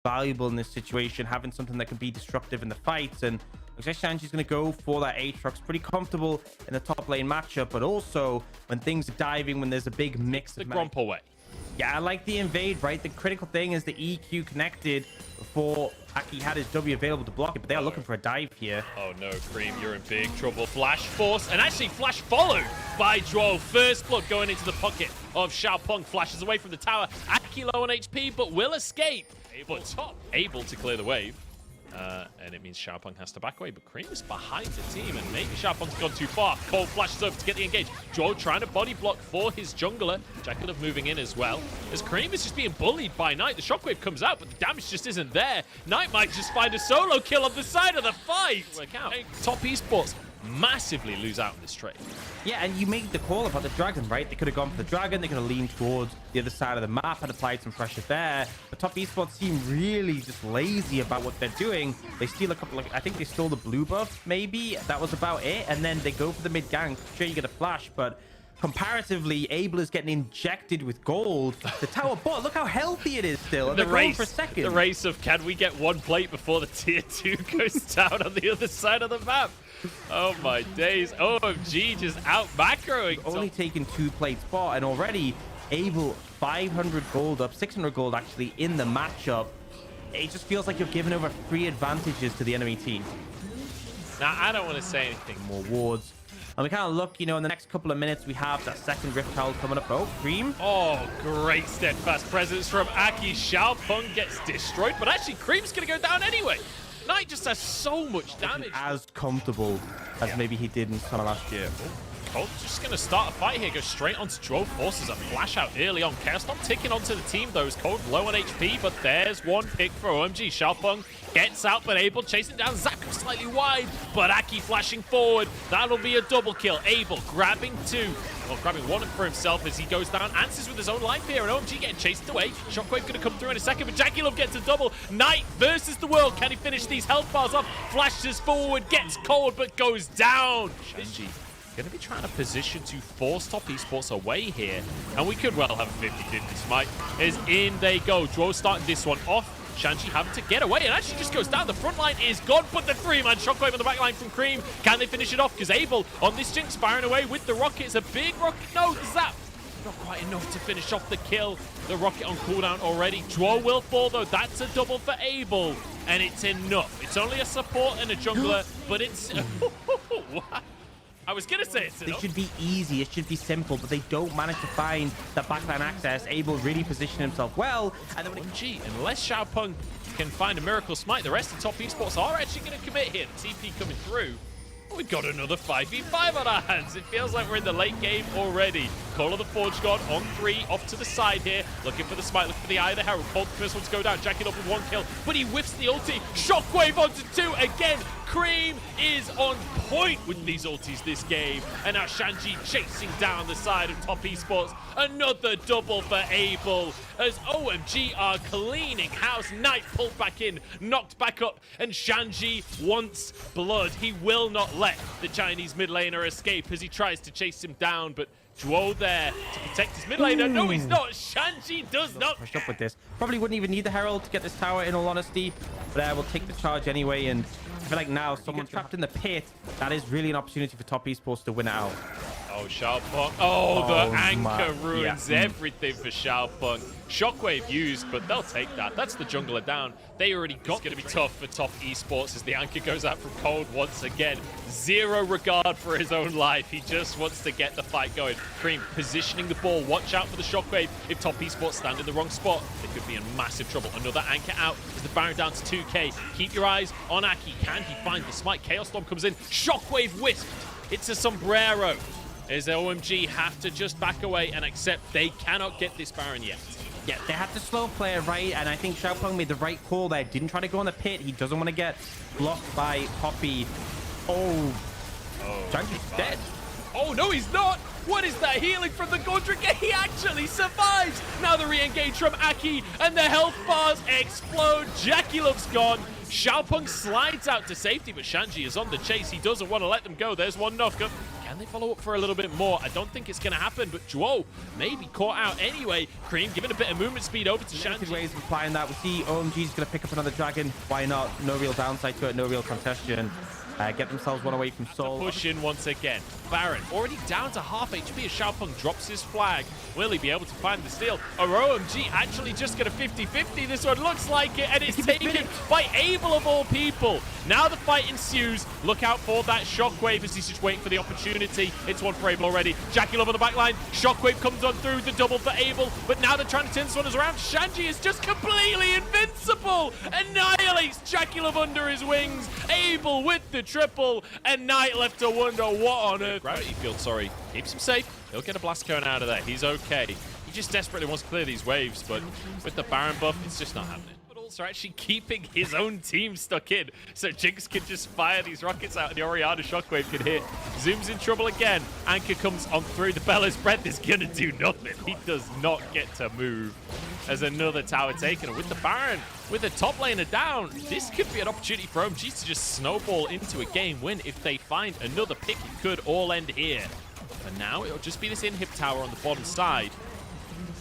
valuable in this situation, having something that can be disruptive in the fights. And looks like Shanji's going to go for that Aatrox, pretty comfortable in the top lane matchup, but also when things are diving, when there's a big mix the of Gromp away. Yeah, I like the invade, right? The critical thing is the EQ connected before Aki had his W available to block it, but they are looking for a dive here. Oh no, Cream, you're in big trouble. Flash force, and actually Flash followed by Drow. First blood going into the pocket of Xiaopeng. Flashes away from the tower. Aki low on HP, but will escape. But top able to clear the wave. And it means Xiaopeng has to back away, but Cream is behind the team, and maybe Xiaopeng's gone too far. Cold flashes over to get the engage. Drow trying to body block for his jungler. Jackalope moving in as well. As Cream is just being bullied by Knight. The shockwave comes out, but the damage just isn't there. Knight might just find a solo kill on the side of the fight. Work out. Top Esports massively lose out in this trade. Yeah, and you made the call about the dragon, right? They could have gone for the dragon. They could have leaned towards the other side of the map and applied some pressure there. But Top Esports seem really just lazy about what they're doing. They steal a couple, like, I think they stole the blue buff, maybe. That was about it. And then they go for the mid gank. Sure, you get a flash, but comparatively, Abel is getting injected with gold. The tower bot, look how healthy it is still. The race, for a second. The race of can we get one plate before the tier 2 goes down on the other side of the map? Oh my days. OMG just out macroing. Only taken 2 plates bot, and already Abel 500 gold up, 600 gold actually in the matchup. It just feels like you're giving over 3 advantages to the enemy team. Now, I don't want to say anything. More wards. And we kind of look, you know, in the next couple of minutes, we have that second Rift Towel coming up. Oh, Cream. Oh, great steadfast presence from Aki. Xiaopeng gets destroyed, but actually Cream's going to go down anyway. Knight just has so much damage. As comfortable as maybe he did in summer last year. Cold's just going to start a fight here. Go straight onto Drow. Forces a flash out early on. Chaos not ticking onto the team, though. Cold low on HP, but there's one pick for OMG. Xiaopeng gets out, but Abel chasing down Zaku slightly wide, but Aki flashing forward. That'll be a double kill. Abel grabbing 2. Well, grabbing 1 for himself as he goes down. Answers with his own life here, and OMG getting chased away. Shockwave going to come through in a second, but Jackalope gets a double. Knight versus the world. Can he finish these health bars off? Flashes forward, gets cold, but goes down. Shanji going to be trying to position to force Top Esports away here, and we could well have a 50-50 smite. As in they go. Drow starting this one off. Shanji having to get away, and actually just goes down. The front line is gone, but the 3-man shockwave on the back line from Cream. Can they finish it off? Because Abel on this Jinx firing away with the rocket. It's a big rocket. No, the zap. Not quite enough to finish off the kill. The rocket on cooldown already. Drow will fall, though. That's a double for Abel, and it's enough. It's only a support and a jungler, but it's... I was going to say it's enough. It should be easy. It should be simple, but they don't manage to find that backline access. Abel really positioned himself well. And then OMG, unless Xiaopeng can find a miracle smite, the rest of Top Esports are actually going to commit here. TP coming through. We've got another 5v5 on our hands. It feels like we're in the late game already. Call of the Forge God on 3, off to the side here. Looking for the smite, looking for the Eye of the Herald. Cold the first one to go down, jacking up with 1 kill, but he whiffs the ulti. Shockwave onto 2 again. Cream is on point with these ultis this game. And now Shanji chasing down the side of Top Esports. Another double for Abel as OMG are cleaning house. Knight pulled back in, knocked back up, and Shanji wants blood. He will not let the Chinese mid laner escape as he tries to chase him down, but Drow there to protect his mid laner. No, he's not. Shanji does not push up with this. Probably wouldn't even need the Herald to get this tower, in all honesty, but we'll take the charge anyway. And I feel like now someone trapped in the pit, that is really an opportunity for Top Esports to win it out. Oh, Xiaopeng. Oh, the anchor ruins everything for Xiaopeng. Shockwave used, but they'll take that. That's the jungler down. They already got. It's going to be tough for Top Esports as the anchor goes out from Cold once again. Zero regard for his own life. He just wants to get the fight going. Cream positioning the ball. Watch out for the Shockwave. If Top Esports stand in the wrong spot, they could be in massive trouble. Another anchor out as the Baron down to 2k. Keep your eyes on Aki. Can he find the smite? Chaos Storm comes in. Shockwave whisked. It's a sombrero. As OMG have to just back away and accept they cannot get this Baron yet. Yeah, they had to slow play it right, and I think Xiaopeng made the right call there. Didn't try to go on the pit. He doesn't want to get blocked by Poppy. Oh, Shanji's dead. Oh, no, he's not. What is that healing from the Godric? He actually survives. Now the re-engage from Aki, and the health bars explode. Jackalope's gone. Xiaopeng slides out to safety, but Shanji is on the chase. He doesn't want to let them go. There's one knockup. Can Can they follow up for a little bit more? I don't think it's going to happen, but Duo may be caught out anyway. Cream giving a bit of movement speed over to Limited Shanji. ways of applying that. We see OMG's going to pick up another dragon. Why not? No real downside to it, no real contestation. Get themselves one away from Soul. Push in once again. Baron already down to half HP as Xiaopeng drops his flag. Will he be able to find the steal? Or OMG actually just get a 50-50. This one looks like it, and it's taken by Abel of all people. Now the fight ensues. Look out for that Shockwave as he's just waiting for the opportunity. It's one for Abel already. Jackie Love on the back line. Shockwave comes on through the double for Abel, but now they're trying to turn this one around. Shanji is just completely invincible. Annihilates Jackie Love under his wings. Abel with the triple, and Knight left to wonder what on earth. Gravity field, sorry. Keeps him safe. He'll get a blast cone out of there. He's okay. He just desperately wants to clear these waves, but with the Baron buff, it's just not happening. But also actually keeping his own team stuck in, so Jinx can just fire these rockets out, and the Oriana Shockwave can hit. Zoom's in trouble again. Anchor comes on through. The Bella's Breath is gonna do nothing. He does not get to move. As another tower taken, and with the Baron, with the top laner down, this could be an opportunity for OMG to just snowball into a game win. If they find another pick, it could all end here. For now, it'll just be this inhib tower on the bottom side.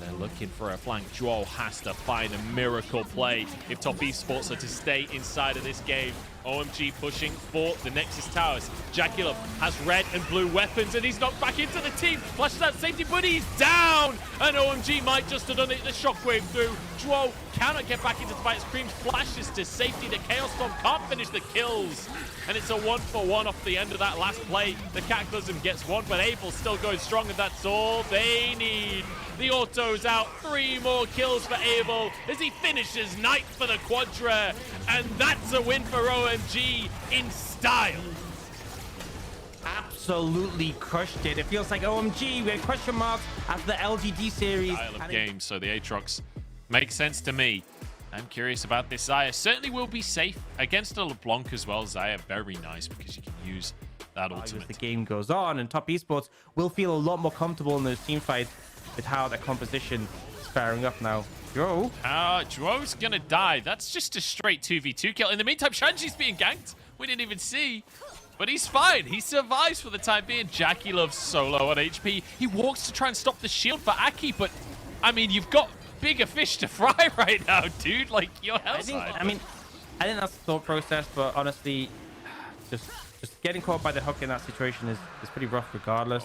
They're looking for a flank. Joel has to find a miracle play if Top Esports are to stay inside of this game. OMG pushing for the Nexus Towers. Jackulov has red and blue weapons, and he's knocked back into the team. Flashes out safety, but he's down! And OMG might just have done it. The Shockwave through. Duo cannot get back into the fight. Scream flashes to safety. The Chaos Storm can't finish the kills. And it's a 1-for-1 off the end of that last play. The Cataclysm gets one, but Abel's still going strong, and that's all they need. The auto's out. 3 more kills for Abel as he finishes Knight for the Quadra. And that's a win for OMG in style. Absolutely crushed it. It feels like OMG, we had question marks after the LGD series. Style of game, so the Aatrox makes sense to me. I'm curious about this. Xayah certainly will be safe against a LeBlanc as well. Xayah, very nice because you can use that ultimate. As the game goes on, and Top Esports will feel a lot more comfortable in those team fights with how their composition is faring up now. Dro. Dro's gonna die. That's just a straight 2v2 kill. In the meantime, Shanji's being ganked. We didn't even see. But he's fine. He survives for the time being. Jackie Love's so low on HP. He walks to try and stop the shield for Aki, but I mean, you've got bigger fish to fry right now, dude. Like, your health. I think that's the thought process, but honestly, just getting caught by the hook in that situation is pretty rough regardless.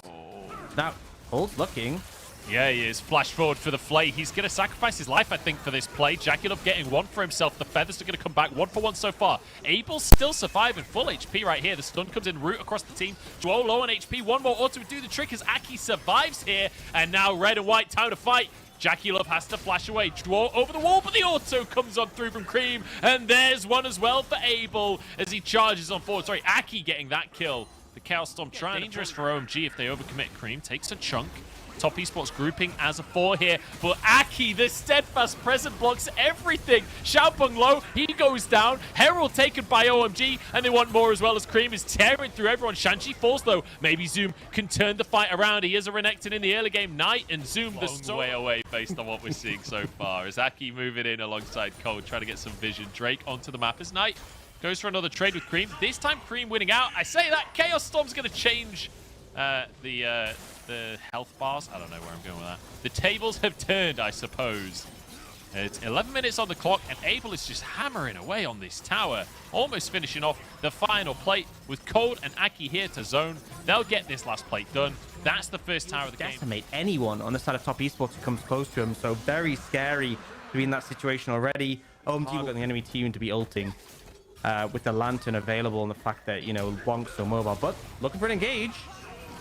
Now, Cold's looking. Yeah, he is. Flash forward for the Flay. He's going to sacrifice his life, I think, for this play. Jackulov getting one for himself. The Feathers are going to come back 1-for-1 so far. Abel's still surviving. Full HP right here. The stun comes in route across the team. Duo low on HP. One more auto would do the trick as Aki survives here. And now red and white, time to fight. Jackulov has to flash away. Duo over the wall, but the auto comes on through from Cream. And there's one as well for Abel as he charges on forward. Sorry, Aki getting that kill. The Chaos Storm trying dangerous for OMG if they overcommit. Cream takes a chunk. Top Esports grouping as a 4 here, but Aki, the steadfast present, blocks everything. Xiaopeng low, he goes down. Herald taken by OMG, and they want more as well as Cream is tearing through everyone. Shanji falls though. Maybe Zoom can turn the fight around. He is a Renekton in the early game. Knight and Zoom the way away based on what we're seeing so far. As Aki moving in alongside Cold, trying to get some vision. Drake onto the map as Knight goes for another trade with Cream. This time Cream winning out. I say that Chaos Storm's going to change the health bars. I don't know where I'm going with that. The tables have turned, I suppose. It's 11 minutes on the clock, and Abel is just hammering away on this tower, almost finishing off the final plate with Cold and Aki here to zone. They'll get this last plate done. That's the first tower of the game. Decimate anyone on the side of Top Esports who comes close to him, so very scary to be in that situation already. OMG got the enemy team to be ulting with the Lantern available, and the fact that, you know, LeBlanc's so mobile, but looking for an engage.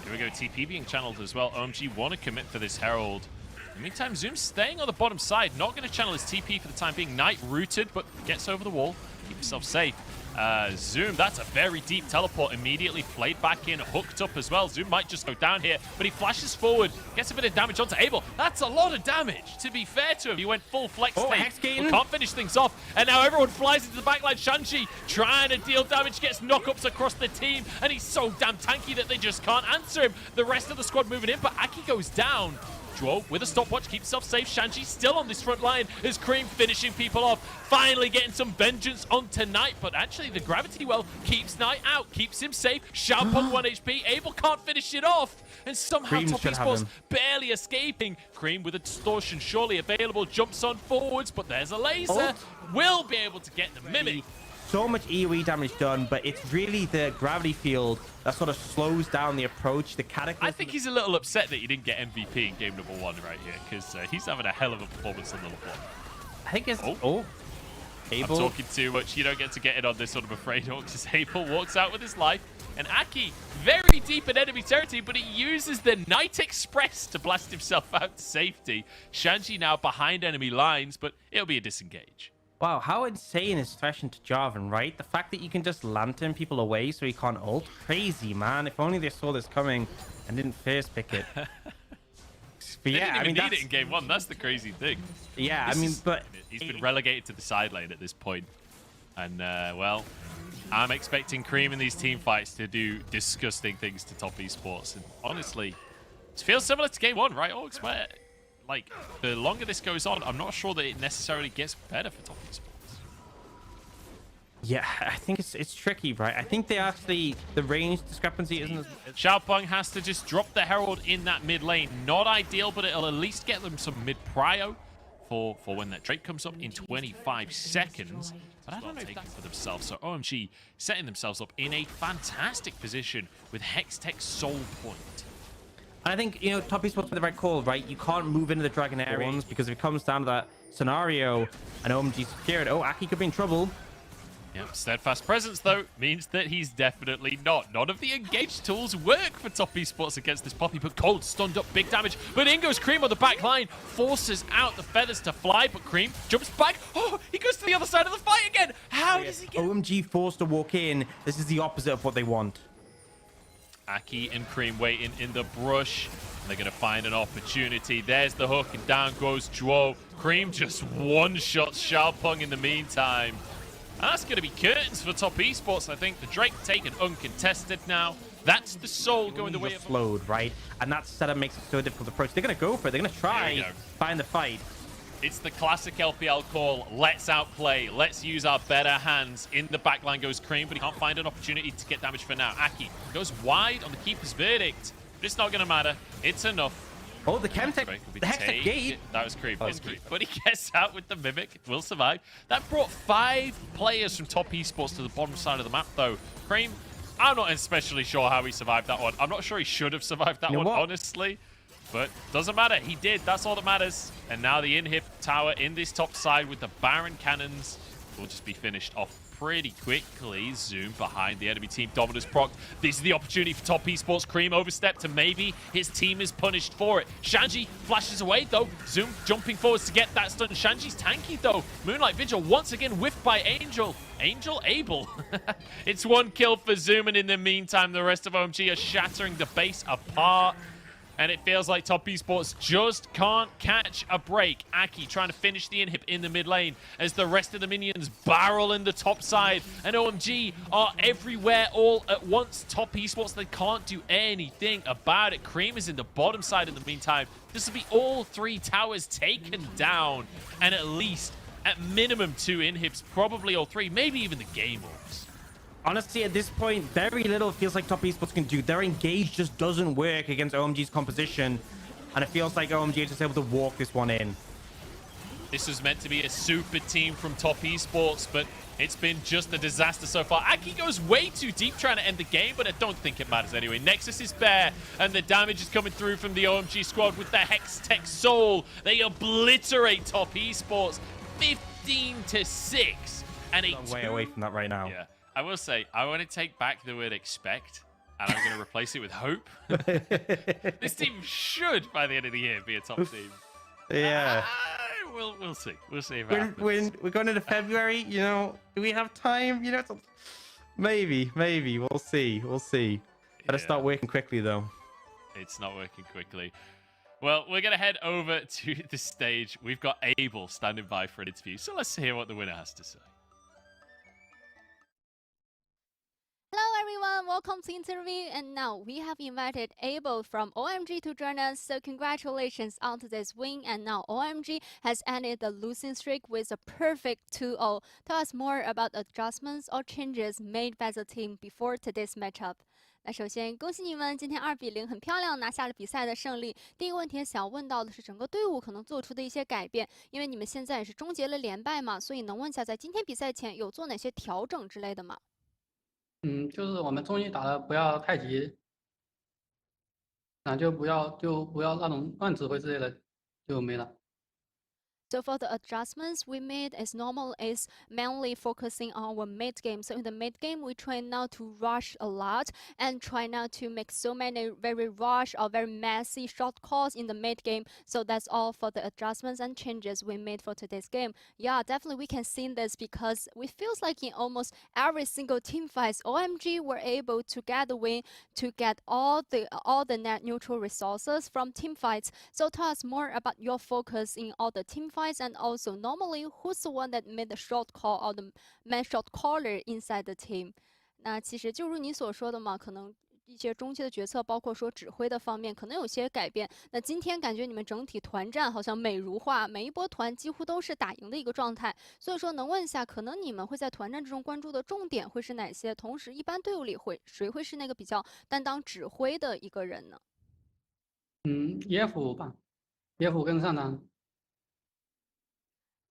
Here we go, TP being channeled as well. OMG want to commit for this Herald. In the meantime, Zoom's staying on the bottom side, not going to channel his TP for the time being. Knight rooted, but gets over the wall. Keep yourself safe. Zoom, that's a very deep teleport. Immediately played back in, hooked up as well. Zoom might just go down here, but he flashes forward, gets a bit of damage onto Abel. That's a lot of damage, to be fair to him. He went full flex state, but can't finish things off. And now everyone flies into the backline. Shanji trying to deal damage, gets knockups across the team, and he's so damn tanky that they just can't answer him. The rest of the squad moving in, but Aki goes down. Dro with a stopwatch, keeps himself safe. Shanji still on this front line as Cream finishing people off. Finally getting some vengeance onto Knight, but actually the gravity well keeps Knight out, keeps him safe. Xiaopeng 1 HP. Abel can't finish it off. And somehow Cream Top should have Esports him. barely escaping. Cream with a distortion surely available, jumps on forwards, but there's a laser. Will be able to get the Mimic. So much AoE damage done, but it's really the gravity field that sort of slows down the approach. The Cataclysm. I think he's a little upset that he didn't get MVP in game number 1 right here, because he's having a hell of a performance on the floor. I think it's... I'm Abel. talking too much. You don't get to get in on this one, I'm afraid. Because Abel walks out with his life. And Aki, very deep in enemy territory, but he uses the Night Express to blast himself out to safety. Shanji now behind enemy lines, but it'll be a disengage. Wow, how insane is Threshing to Jarvan, right? The fact that you can just lantern people away so he can't ult. Crazy, man. If only they saw this coming and didn't first pick it. But They yeah, didn't I even mean, need it in game 1. That's the crazy thing. Yeah, I mean, but... He's been relegated to the side lane at this point. And, well, I'm expecting Cream in these team fights to do disgusting things to Top Esports. And honestly, it feels similar to game 1, right, Orcs? Where, like, the longer this goes on, I'm not sure that it necessarily gets better for Top Esports. Yeah, I think it's tricky, right? I think they actually... The range discrepancy isn't as... Xiaopeng has to just drop the Herald in that mid lane. Not ideal, but it'll at least get them some mid prio for when that Drake comes up in 25 seconds. But I don't know if that's for themselves. So OMG setting themselves up in a fantastic position with Hextech Soul Point. I think, you know, Top Esports made the right call, right? You can't move into the Dragon area ones because if it comes down to that scenario and OMG's scared, oh, Aki could be in trouble. Yep, Steadfast Presence, though, means that he's definitely not. None of the engaged tools work for Top Esports against this Poppy, but Cold stunned up, big damage. But in goes Cream on the back line, forces out the feathers to fly, but Cream jumps back. Oh, he goes to the other side of the fight again. How does he get... OMG forced to walk in. This is the opposite of what they want. Aki and Cream waiting in the brush. They're going to find an opportunity. There's the hook, and down goes Duo. Cream just one-shots Xiaopeng in the meantime. And that's going to be curtains for Top Esports. I think the Drake taken uncontested now. That's the soul going the way of... Flowed, right? And that setup makes it so difficult to approach. They're going to go for it. They're going to try find the fight. It's the classic LPL call. Let's outplay. Let's use our better hands. In the backline goes Cream, but he can't find an opportunity to get damage for now. Aki goes wide on the keeper's verdict. But it's not going to matter. It's enough. Oh, the Chemtech, the Hextech gate. That was Cream. But he gets out with the Mimic. Will survive. That brought 5 players from Top Esports to the bottom side of the map, though. Cream, I'm not especially sure how he survived that one. I'm not sure he should have survived that one, honestly. But doesn't matter. He did. That's all that matters. And now the inhib tower in this top side with the Baron cannons will just be finished off pretty quickly. Zoom behind the enemy team. Dominus proc. This is the opportunity for Top Esports. Cream overstepped, and maybe his team is punished for it. Shanji flashes away, though. Zoom jumping forwards to get that stun. Shanji's tanky, though. Moonlight Vigil once again whiffed by Angel. Angel Abel. It's 1 kill for Zoom, and in the meantime, the rest of OMG are shattering the base apart. And it feels like Top Esports just can't catch a break. Aki trying to finish the inhib in the mid lane as the rest of the minions barrel in the top side. And OMG are everywhere all at once. Top Esports, they can't do anything about it. Cream is in the bottom side in the meantime. This will be all 3 towers taken down. And at least, at minimum, 2 inhibs, probably all 3, maybe even the game orcs. Honestly, at this point, very little feels like Top Esports can do. Their engage just doesn't work against OMG's composition. And it feels like OMG is just able to walk this one in. This was meant to be a super team from Top Esports, but it's been just a disaster so far. Aki goes way too deep trying to end the game, but I don't think it matters anyway. Nexus is bare, and the damage is coming through from the OMG squad with the Hextech Soul. They obliterate Top Esports 15-6. And I'm way away from that right now. Yeah. I will say, I want to take back the word expect, and I'm going to replace it with hope. This team should, by the end of the year, be a top team. Yeah. We'll see. We'll see if it happens. We're going into February, you know, do we have time? You know, maybe. We'll see. Better start working quickly, though. It's not working quickly. Well, we're going to head over to the stage. We've got Abel standing by for an interview, so let's hear what the winner has to say. Hello everyone, welcome to interview. And now we have invited Abel from OMG to join us. So congratulations on today's win. And now OMG has ended the losing streak with a perfect 2-0. Tell us more about adjustments or changes made by the team before today's matchup. 那首先恭喜你们今天2-0很漂亮拿下了比赛的胜利。第一个问题想要问到的是整个队伍可能做出的一些改变，因为你们现在也是终结了连败嘛，所以能问一下在今天比赛前有做哪些调整之类的吗？就是我们中医打的不要太急，就不要那种乱指挥之类的，就没了。So for the adjustments we made as normal is mainly focusing on our mid game. So in the mid game, we try not to rush a lot and try not to make so many very rush or very messy shot calls in the mid game. So that's all for the adjustments and changes we made for today's game. Yeah, definitely we can see this because it feels like in almost every single team fights, OMG were able to get the win to get all the net neutral resources from team fights. So tell us more about your focus in all the team fights, and also normally who's the one that made the shot call or the main shot caller inside the team？ 那其实就如你所说的嘛，可能一些中期的决策，包括说指挥的方面，可能有些改变。那今天感觉你们整体团战好像美如画，每一波团几乎都是打赢的一个状态。所以说能问一下，可能你们会在团战之中关注的重点会是哪些？同时，一般队伍里谁会是那个比较担当指挥的一个人呢？野辅吧，野辅跟上单。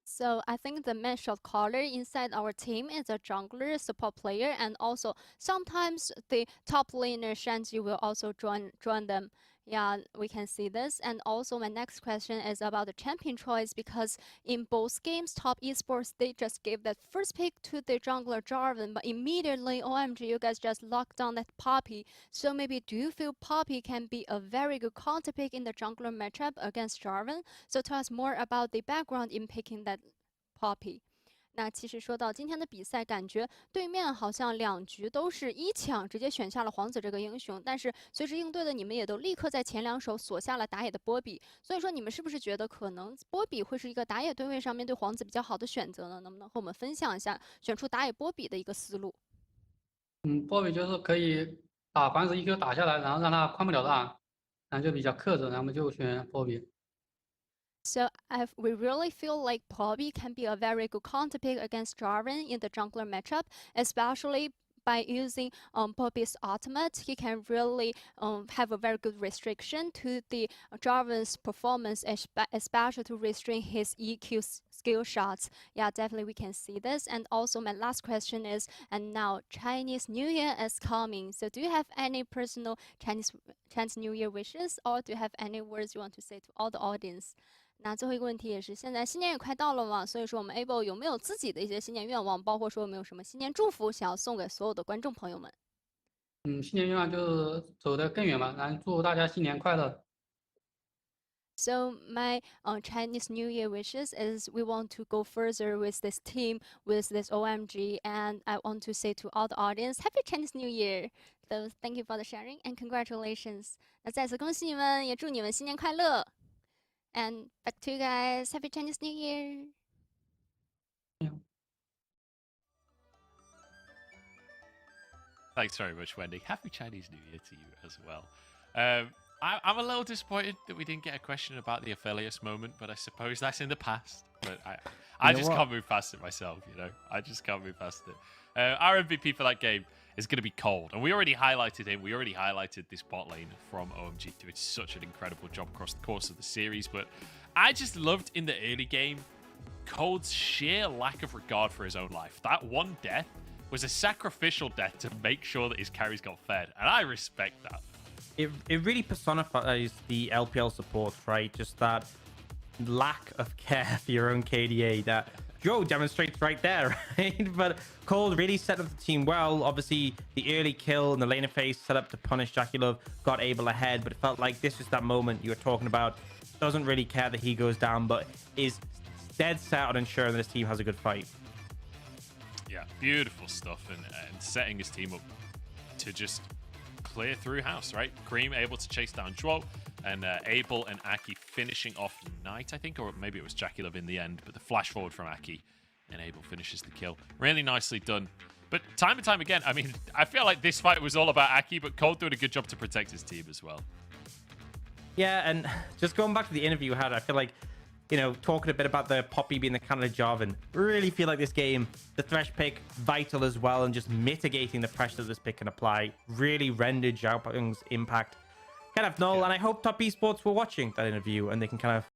So I think the main shot caller inside our team is a jungler, support player, and also sometimes the top laner Shanji will also join them. Yeah, we can see this. And also my next question is about the champion choice, because in both games, top esports, they just gave that first pick to the jungler Jarvan, but immediately, OMG, you guys just locked down that Poppy. So maybe do you feel Poppy can be a very good counter pick in the jungler matchup against Jarvan? So tell us more about the background in picking that Poppy. 那其实说到今天的比赛，感觉对面好像2局都是1抢直接选下了皇子这个英雄，但是随时应对的你们也都立刻在前2手锁下了打野的波比，所以说你们是不是觉得可能波比会是一个打野对位上面对皇子比较好的选择呢？能不能和我们分享一下选出打野波比的一个思路？波比就是可以把皇子1Q 打下来，然后让他宽不了大，然后就比较克制，然后我们就选波比。So we really feel like Poppy can be a very good counter pick against Jarvan in the jungler matchup, especially by using Poppy's ultimate. He can really have a very good restriction to the Jarvan's performance, especially to restrain his EQ skill shots. Yeah, definitely we can see this. And also my last question is, and now Chinese New Year is coming. So do you have any personal Chinese New Year wishes, or do you have any words you want to say to all the audience? 那最后一个问题也是，现在新年也快到了嘛，所以说我们 Able 有没有自己的一些新年愿望，包括说有没有什么新年祝福想要送给所有的观众朋友们？新年愿望就是走得更远嘛，然后祝大家新年快乐。So my Chinese New Year wishes is we want to go further with this team, with this OMG, and I want to say to all the audience, Happy Chinese New Year! So thank you for the sharing and congratulations. 那再次恭喜你们，也祝你们新年快乐。And back to you guys. Happy Chinese New Year. Thanks very much, Wendy. Happy Chinese New Year to you as well. I'm a little disappointed that we didn't get a question about the Aphelios moment, but I suppose that's in the past. But I just can't move past it myself, you know? I just can't move past it. Our MVP for that game is going to be Cold. And we already highlighted him. We already highlighted this bot lane from OMG doing such an incredible job across the course of the series. But I just loved in the early game Cold's sheer lack of regard for his own life. That one death was a sacrificial death to make sure that his carries got fed. And I respect that. It really personifies the LPL support, right? Just that lack of care for your own KDA that Joe demonstrates right there, right? But Cold really set up the team well. Obviously, the early kill in the laner phase set up to punish Jackie Love, got Abel ahead, but it felt like this was that moment you were talking about. Doesn't really care that he goes down, but is dead set on ensuring that his team has a good fight. Yeah, beautiful stuff, and setting his team up to just clear through house, right? Cream able to chase down Duo, and Abel and Aki finishing off Knight, I think, or maybe it was Jackie Love in the end, but the flash forward from Aki, and Abel finishes the kill. Really nicely done But time and time again, I mean, I feel like this fight was all about Aki, but Cole doing a good job to protect his team as well. Yeah, and just going back to the interview we had, I feel like, you know, talking a bit about the Poppy being the Canada Jarvan, really feel like this game, the Thresh pick, vital as well, and just mitigating the pressure that this pick can apply, really rendered Xiaopeng's impact kind of null. And I hope Top Esports were watching that interview and they can kind of